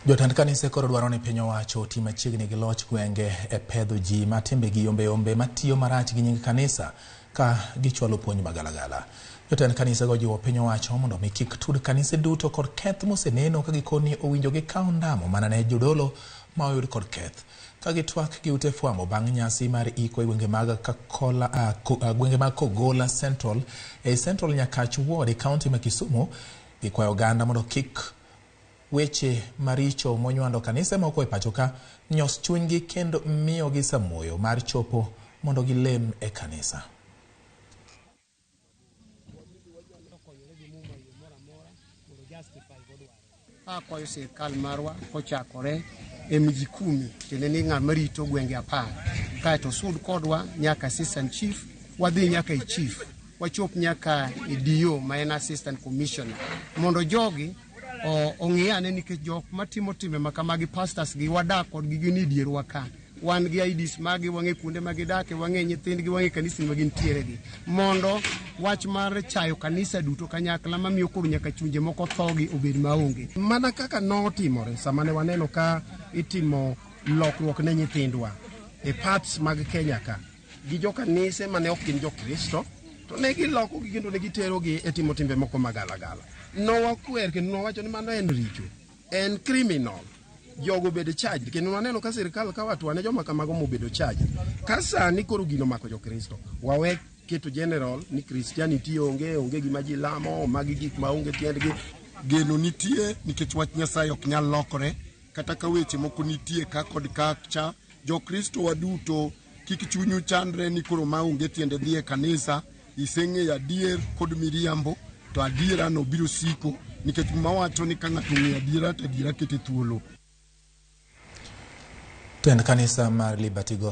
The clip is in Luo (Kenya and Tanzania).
Jotend kanise koro dwaro ni piny owacho otii machiegni gi loch gwenge e pedho ji ma timbegi yombe matiyo marach gi nying kanisa ka gichwalo puonj magalagala. Jotend kanise go jiwo piny owacho mondo mi kik tud kanise duto kod keth moseneno ka gikoni owinjo gikaw ndamo mana ne jodolo ma oyud kod keth. Ka gitwak gi ute fwambo bang' nyasi mar iko e gwenge mag gwenge mag Kogola Central Central Nyakach Ward e kaunti ma Kisumu, gikwayo oganda mondo kik weche maricho monywando kanise moko e pacho ka nyos chunygi kendo miyo gi samoyo mar chopo mondo gilem e kanisa. Kwayo sirkal marwa kochakore e miji 10 kendo ni ng'at marito gwenge 10 kaeto sud kodwa nyaka assistant chief, wadhi nyaka e chief, wachop nyaka e DO ma en assistant commissioner, mondo jogi ong'iyane nikech jok matimo time makamagi pastors gi wadak kod gi gin dierwa ka. Wan gi IDs magi, wang'e kuonde magidake, wang'e nyithindgi, wang'e kanisa ma gintiere gi, mondo wach mar chayo kanisa duto kanyakla mamiyo koro nyaka chunje moko thogi obed maonge. Mana kaka notimore sama ne waneno ka itimo lokruok ne nyithindwa e parts mag Kenya ka gi jo kanise mane ok gin jo Kristo, to ne giloko gi kendo ne gitero gi e timo timbe moko magalagala. Nowakwer kendo nowacho ni mano en richo, en criminal. Jogo bedo charged kendo waneno ka sirkal ka watu wane joma kamago mobedo charged. Ka sani koro gino mako jo Kristo, wawe keto general ni Christianity onge gima ji lamo, magi gik maonge tiendgi. Geno nitie nikech wach Nyasaye ok nyal lokore, kata ka weche moko nitie ka kod kacha. Jo Kristo waduto kik chunyu chandre ni koro maonge tiende dhi e kanisa, iseng'eyo adier kod miriambo, to adiera no biro siko nikech mawacho ni ka ng'ato ng'eyo adiera to adiera kete thuolo. Jotend kanisa mar Liberty Gospel